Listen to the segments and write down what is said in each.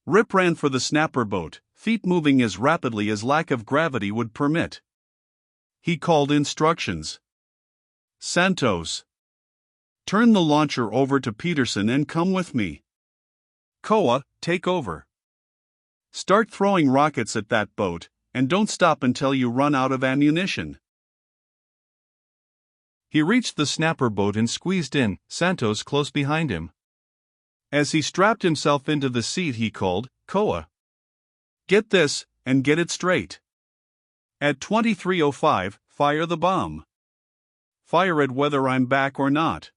Rip ran for the snapper boat, feet moving as rapidly as lack of gravity would permit. He called instructions. Santos. Turn the launcher over to Peterson and come with me. Koa, take over. Start throwing rockets at that boat, and don't stop until you run out of ammunition. He reached the snapper boat and squeezed in, Santos close behind him. As he strapped himself into the seat, he called, Koa. Get this, and get it straight. At 23:05, fire the bomb. Fire it whether I'm back or not.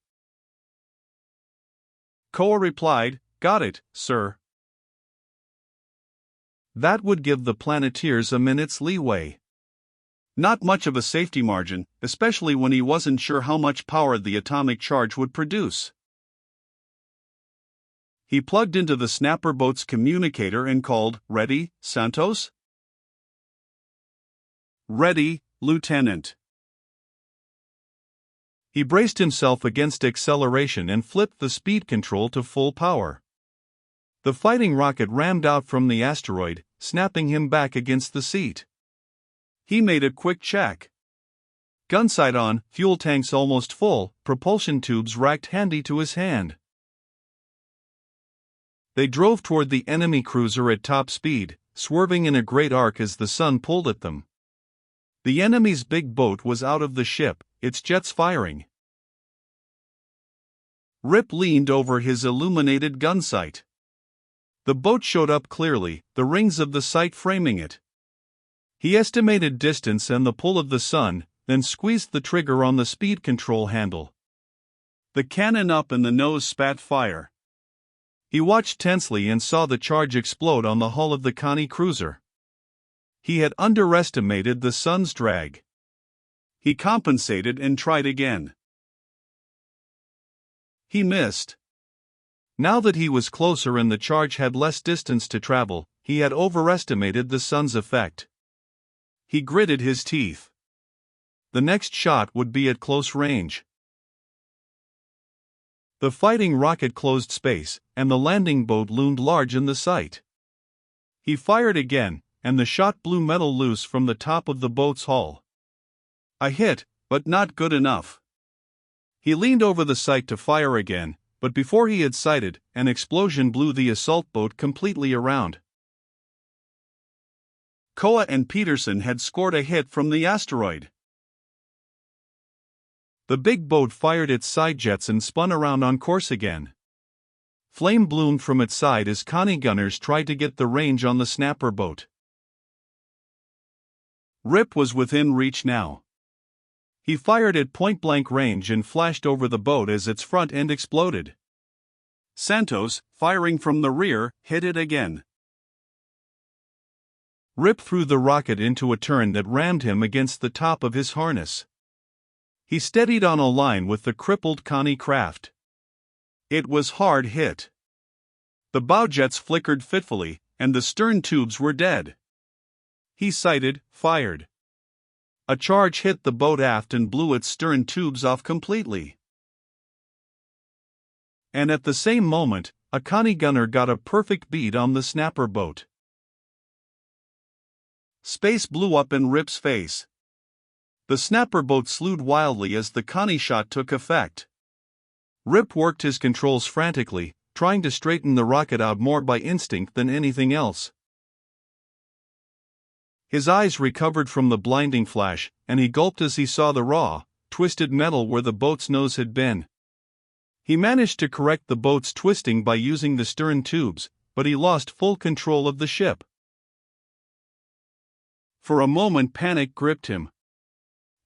Koa replied, Got it, sir. That would give the Planeteers a minute's leeway. Not much of a safety margin, especially when he wasn't sure how much power the atomic charge would produce. He plugged into the snapper boat's communicator and called, Ready, Santos? Ready, Lieutenant. He braced himself against acceleration and flipped the speed control to full power. The fighting rocket rammed out from the asteroid, snapping him back against the seat. He made a quick check. Gunsight on, fuel tanks almost full, propulsion tubes racked handy to his hand. They drove toward the enemy cruiser at top speed, swerving in a great arc as the sun pulled at them. The enemy's big boat was out of the ship, its jets firing. Rip leaned over his illuminated gunsight. The boat showed up clearly, the rings of the sight framing it. He estimated distance and the pull of the sun, then squeezed the trigger on the speed control handle. The cannon up and the nose spat fire. He watched tensely and saw the charge explode on the hull of the Connie cruiser. He had underestimated the sun's drag. He compensated and tried again. He missed. Now that he was closer and the charge had less distance to travel, he had overestimated the sun's effect. He gritted his teeth. The next shot would be at close range. The fighting rocket closed space, and the landing boat loomed large in the sight. He fired again, and the shot blew metal loose from the top of the boat's hull. A hit, but not good enough. He leaned over the sight to fire again, but before he had sighted, an explosion blew the assault boat completely around. Koa and Peterson had scored a hit from the asteroid. The big boat fired its side jets and spun around on course again. Flame bloomed from its side as Connie gunners tried to get the range on the snapper boat. Rip was within reach now. He fired at point-blank range and flashed over the boat as its front end exploded. Santos, firing from the rear, hit it again. Rip threw the rocket into a turn that rammed him against the top of his harness. He steadied on a line with the crippled Connie craft. It was hard hit. The bow jets flickered fitfully, and the stern tubes were dead. He sighted, fired. A charge hit the boat aft and blew its stern tubes off completely. And at the same moment, a Connie gunner got a perfect bead on the snapper boat. Space blew up in Rip's face. The snapper boat slewed wildly as the Connie shot took effect. Rip worked his controls frantically, trying to straighten the rocket out more by instinct than anything else. His eyes recovered from the blinding flash, and he gulped as he saw the raw, twisted metal where the boat's nose had been. He managed to correct the boat's twisting by using the stern tubes, but he lost full control of the ship. For a moment panic gripped him.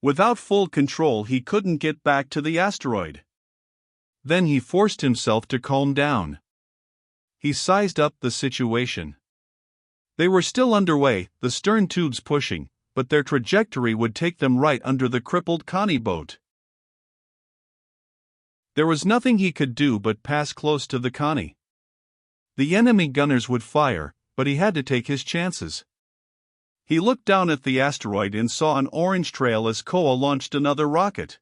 Without full control he couldn't get back to the asteroid. Then he forced himself to calm down. He sized up the situation. They were still underway, the stern tubes pushing, but their trajectory would take them right under the crippled Connie boat. There was nothing he could do but pass close to the Connie. The enemy gunners would fire, but he had to take his chances. He looked down at the asteroid and saw an orange trail as Koa launched another rocket.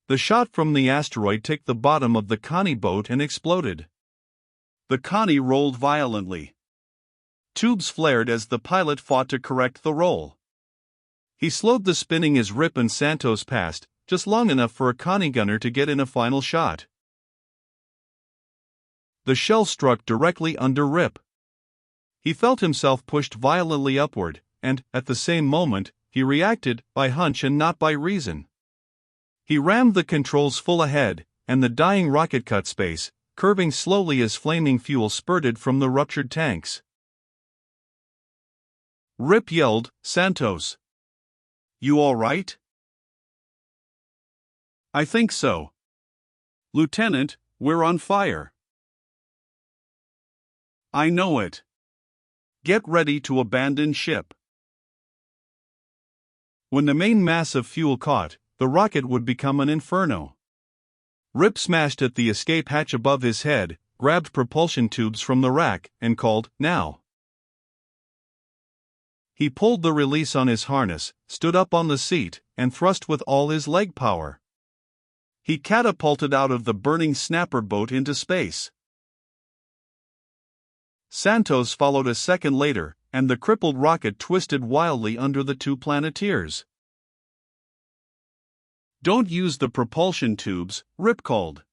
The shot from the asteroid ticked the bottom of the Connie boat and exploded. The Connie rolled violently. Tubes flared as the pilot fought to correct the roll. He slowed the spinning as Rip and Santos passed, just long enough for a Connie gunner to get in a final shot. The shell struck directly under Rip. He felt himself pushed violently upward, and, at the same moment, he reacted by hunch and not by reason. He rammed the controls full ahead, and the dying rocket cut space, curving slowly as flaming fuel spurted from the ruptured tanks. Rip yelled, "Santos! You all right?" "I think so. Lieutenant, we're on fire." "I know it. Get ready to abandon ship." When the main mass of fuel caught, the rocket would become an inferno. Rip smashed at the escape hatch above his head, grabbed propulsion tubes from the rack, and called, "Now!" He pulled the release on his harness, stood up on the seat, and thrust with all his leg power. He catapulted out of the burning snapper boat into space. Santos followed a second later, and the crippled rocket twisted wildly under the two Planeteers. "Don't use the propulsion tubes," Rip called.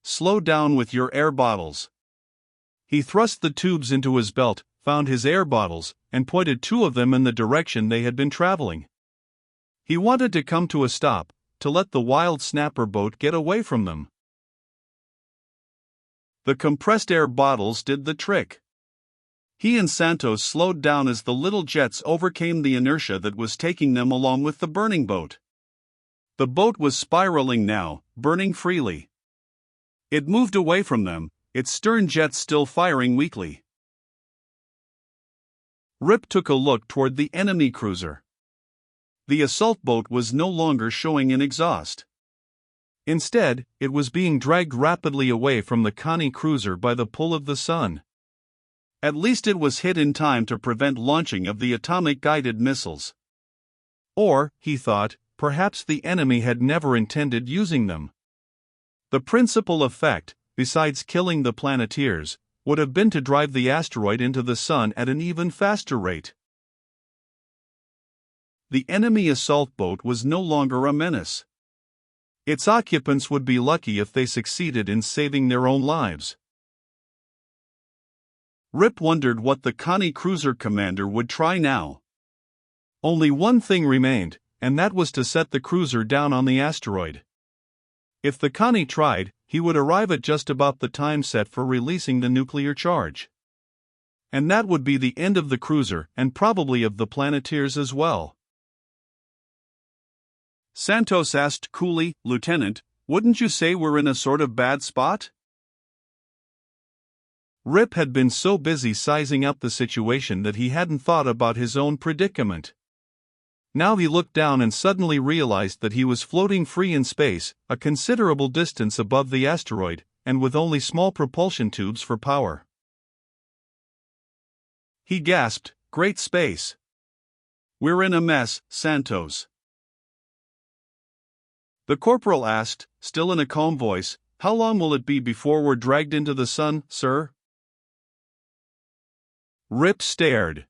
"Slow down with your air bottles." He thrust the tubes into his belt, found his air bottles, and pointed two of them in the direction they had been traveling. He wanted to come to a stop, to let the wild snapper boat get away from them. The compressed air bottles did the trick. He and Santos slowed down as the little jets overcame the inertia that was taking them along with the burning boat. The boat was spiraling now, burning freely. It moved away from them, its stern jets still firing weakly. Rip took a look toward the enemy cruiser. The assault boat was no longer showing an exhaust. Instead, it was being dragged rapidly away from the Connie cruiser by the pull of the sun. At least it was hit in time to prevent launching of the atomic-guided missiles. Or, he thought, perhaps the enemy had never intended using them. The principal effect, besides killing the Planeteers, would have been to drive the asteroid into the sun at an even faster rate. The enemy assault boat was no longer a menace. Its occupants would be lucky if they succeeded in saving their own lives. Rip wondered what the Connie cruiser commander would try now. Only one thing remained, and that was to set the cruiser down on the asteroid. If the Connie tried, he would arrive at just about the time set for releasing the nuclear charge. And that would be the end of the cruiser and probably of the Planeteers as well. Santos asked coolly, "Lieutenant, wouldn't you say we're in a sort of bad spot?" Rip had been so busy sizing up the situation that he hadn't thought about his own predicament. Now he looked down and suddenly realized that he was floating free in space, a considerable distance above the asteroid, and with only small propulsion tubes for power. He gasped, "Great space! We're in a mess, Santos." The corporal asked, still in a calm voice, "How long will it be before we're dragged into the sun, sir?" Rip stared.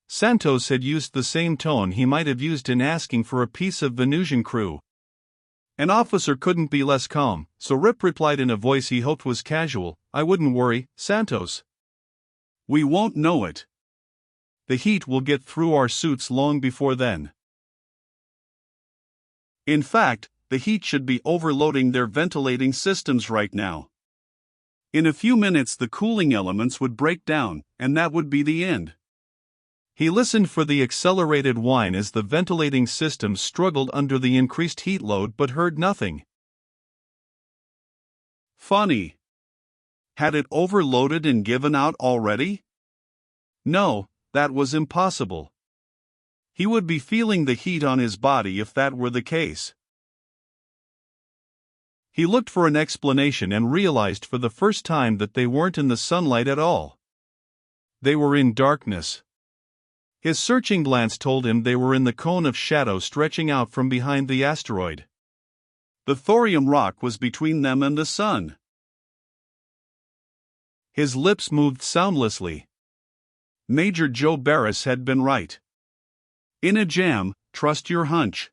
Santos had used the same tone he might have used in asking for a piece of Venusian crew. An officer couldn't be less calm, so Rip replied in a voice he hoped was casual, "I wouldn't worry, Santos. We won't know it. The heat will get through our suits long before then. In fact, the heat should be overloading their ventilating systems right now. In a few minutes the cooling elements would break down, and that would be the end." He listened for the accelerated whine as the ventilating systems struggled under the increased heat load but heard nothing. Funny. Had it overloaded and given out already? No, that was impossible. He would be feeling the heat on his body if that were the case. He looked for an explanation and realized for the first time that they weren't in the sunlight at all. They were in darkness. His searching glance told him they were in the cone of shadow stretching out from behind the asteroid. The thorium rock was between them and the sun. His lips moved soundlessly. Major Joe Barris had been right. In a jam, trust your hunch.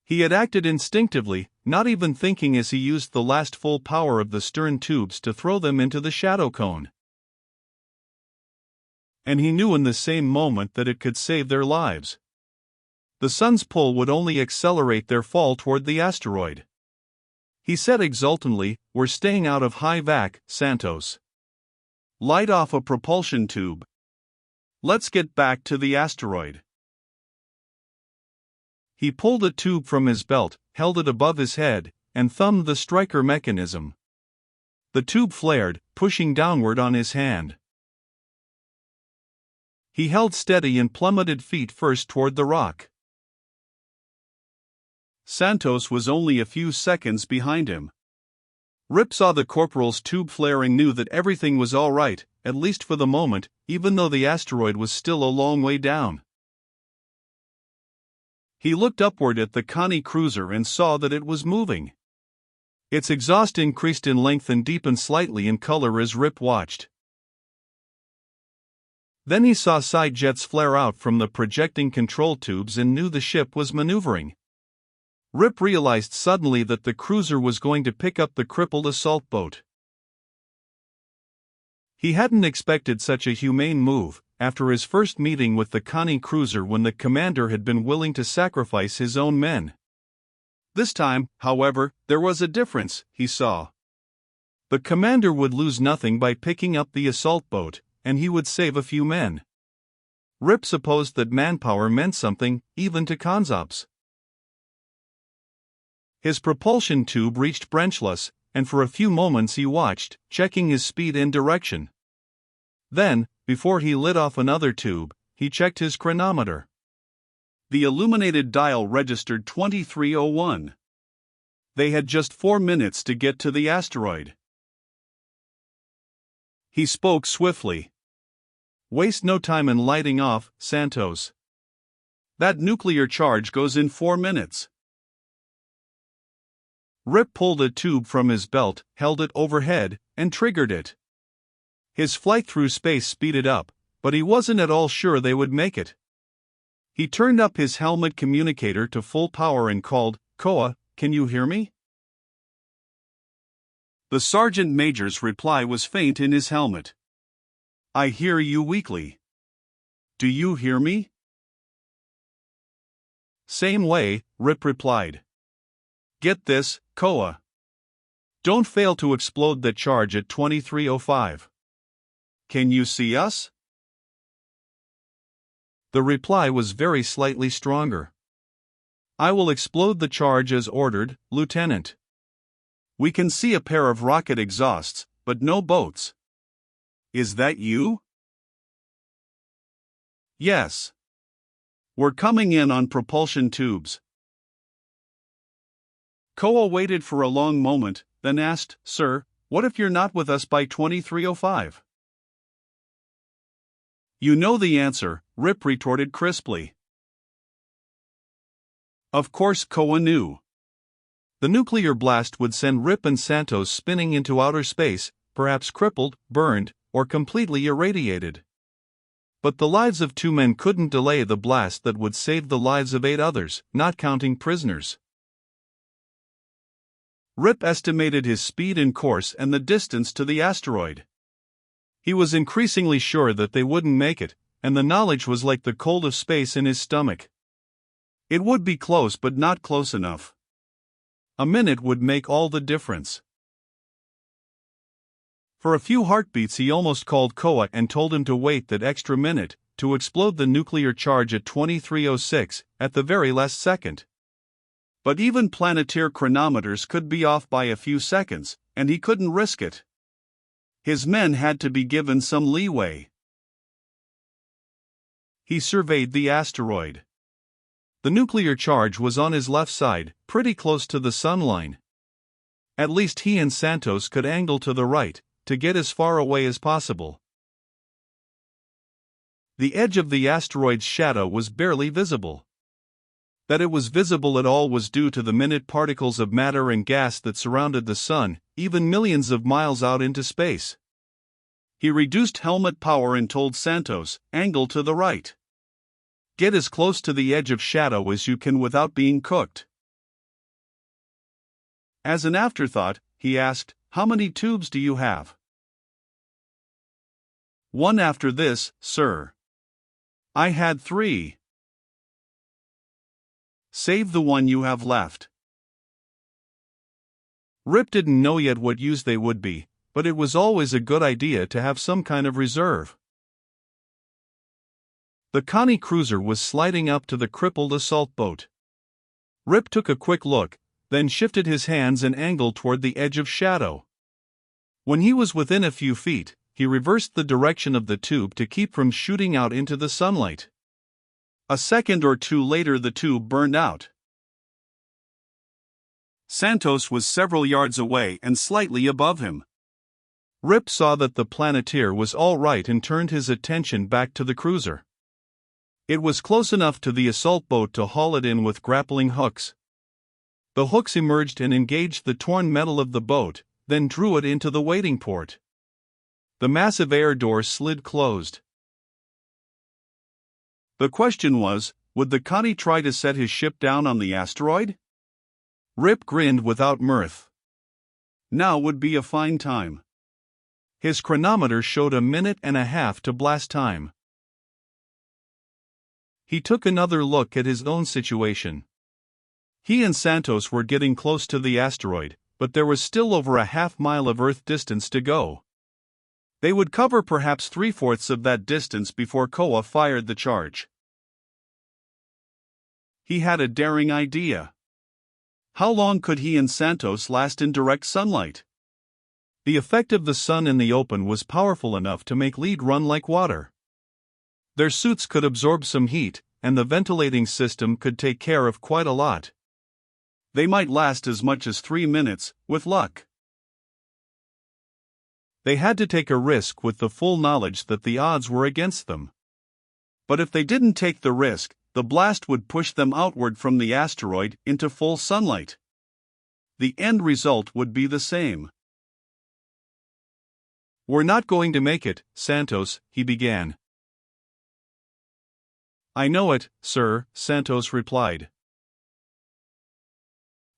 He had acted instinctively, not even thinking as he used the last full power of the stern tubes to throw them into the shadow cone. And he knew in the same moment that it could save their lives. The sun's pull would only accelerate their fall toward the asteroid. He said exultantly, "We're staying out of high vac, Santos. Light off a propulsion tube. Let's get back to the asteroid." He pulled a tube from his belt, held it above his head, and thumbed the striker mechanism. The tube flared, pushing downward on his hand. He held steady and plummeted feet first toward the rock. Santos was only a few seconds behind him. Rip saw the corporal's tube flaring, knew that everything was all right, at least for the moment, even though the asteroid was still a long way down. He looked upward at the Connie cruiser and saw that it was moving. Its exhaust increased in length and deepened slightly in color as Rip watched. Then he saw side jets flare out from the projecting control tubes and knew the ship was maneuvering. Rip realized suddenly that the cruiser was going to pick up the crippled assault boat. He hadn't expected such a humane move, after his first meeting with the Connie cruiser when the commander had been willing to sacrifice his own men. This time, however, there was a difference, he saw. The commander would lose nothing by picking up the assault boat, and he would save a few men. Rip supposed that manpower meant something, even to Consops. His propulsion tube reached Brenchless, and for a few moments he watched, checking his speed and direction. Then, before he lit off another tube, he checked his chronometer. The illuminated dial registered 23:01. They had just 4 minutes to get to the asteroid. He spoke swiftly. "Waste no time in lighting off, Santos. That nuclear charge goes in 4 minutes. Rip pulled a tube from his belt, held it overhead, and triggered it. His flight through space speeded up, but he wasn't at all sure they would make it. He turned up his helmet communicator to full power and called, "Koa, can you hear me?" The sergeant major's reply was faint in his helmet. "I hear you weakly. Do you hear me?" "Same way," Rip replied. "Get this, Koa. Don't fail to explode that charge at 23:05. Can you see us?" The reply was very slightly stronger. "I will explode the charge as ordered, Lieutenant. We can see a pair of rocket exhausts, but no boats. Is that you?" "Yes. We're coming in on propulsion tubes." Koa waited for a long moment, then asked, "Sir, what if you're not with us by 23:05? "You know the answer," Rip retorted crisply. Of course Koa knew. The nuclear blast would send Rip and Santos spinning into outer space, perhaps crippled, burned, or completely irradiated. But the lives of 2 men couldn't delay the blast that would save the lives of 8 others, not counting prisoners. Rip estimated his speed and course and the distance to the asteroid. He was increasingly sure that they wouldn't make it, and the knowledge was like the cold of space in his stomach. It would be close but not close enough. A minute would make all the difference. For a few heartbeats he almost called Koa and told him to wait that extra minute, to explode the nuclear charge at 23:06, at the very last second. But even Planeteer chronometers could be off by a few seconds, and he couldn't risk it. His men had to be given some leeway. He surveyed the asteroid. The nuclear charge was on his left side, pretty close to the sun line. At least he and Santos could angle to the right, to get as far away as possible. The edge of the asteroid's shadow was barely visible. That it was visible at all was due to the minute particles of matter and gas that surrounded the sun, even millions of miles out into space. He reduced helmet power and told Santos, "Angle to the right. Get as close to the edge of shadow as you can without being cooked." As an afterthought, he asked, "How many tubes do you have?" "One after this, sir." "I had 3. Save the one you have left." Rip didn't know yet what use they would be, but it was always a good idea to have some kind of reserve. The Connie cruiser was sliding up to the crippled assault boat. Rip took a quick look, then shifted his hands and angled toward the edge of shadow. When he was within a few feet, he reversed the direction of the tube to keep from shooting out into the sunlight. A second or two later the tube burned out. Santos was several yards away and slightly above him. Rip saw that the Planeteer was all right and turned his attention back to the cruiser. It was close enough to the assault boat to haul it in with grappling hooks. The hooks emerged and engaged the torn metal of the boat, then drew it into the waiting port. The massive air door slid closed. The question was, would the Connie try to set his ship down on the asteroid? Rip grinned without mirth. Now would be a fine time. His chronometer showed 1.5 minutes to blast time. He took another look at his own situation. He and Santos were getting close to the asteroid, but there was still over a half-mile of Earth distance to go. They would cover perhaps 3/4 of that distance before Koa fired the charge. He had a daring idea. How long could he and Santos last in direct sunlight? The effect of the sun in the open was powerful enough to make lead run like water. Their suits could absorb some heat, and the ventilating system could take care of quite a lot. They might last as much as 3 minutes, with luck. They had to take a risk with the full knowledge that the odds were against them. But if they didn't take the risk, the blast would push them outward from the asteroid into full sunlight. The end result would be the same. "We're not going to make it, Santos," he began. "I know it, sir," Santos replied.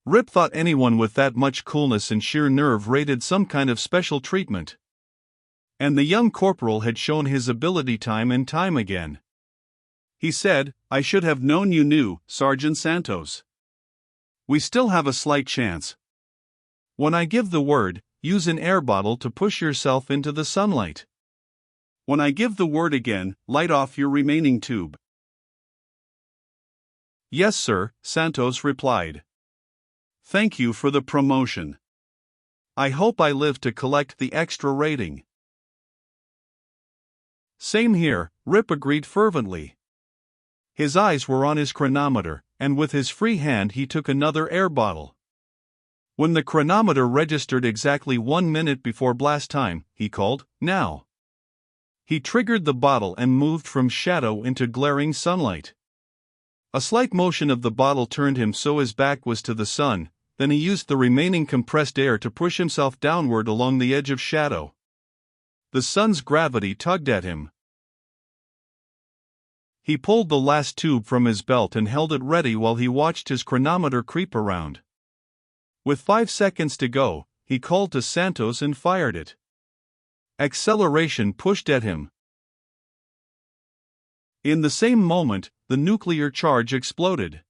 Rip thought anyone with that much coolness and sheer nerve rated some kind of special treatment. And the young corporal had shown his ability time and time again. He said, "I should have known you knew, Sergeant Santos. We still have a slight chance. When I give the word, use an air bottle to push yourself into the sunlight. When I give the word again, light off your remaining tube." "Yes, sir," Santos replied. "Thank you for the promotion. I hope I live to collect the extra rating." "Same here," Rip agreed fervently. His eyes were on his chronometer, and with his free hand he took another air bottle. When the chronometer registered exactly 1 minute before blast time, he called, "Now." He triggered the bottle and moved from shadow into glaring sunlight. A slight motion of the bottle turned him so his back was to the sun, then he used the remaining compressed air to push himself downward along the edge of shadow. The sun's gravity tugged at him. He pulled the last tube from his belt and held it ready while he watched his chronometer creep around. With 5 seconds to go, he called to Santos and fired it. Acceleration pushed at him. In the same moment, the nuclear charge exploded.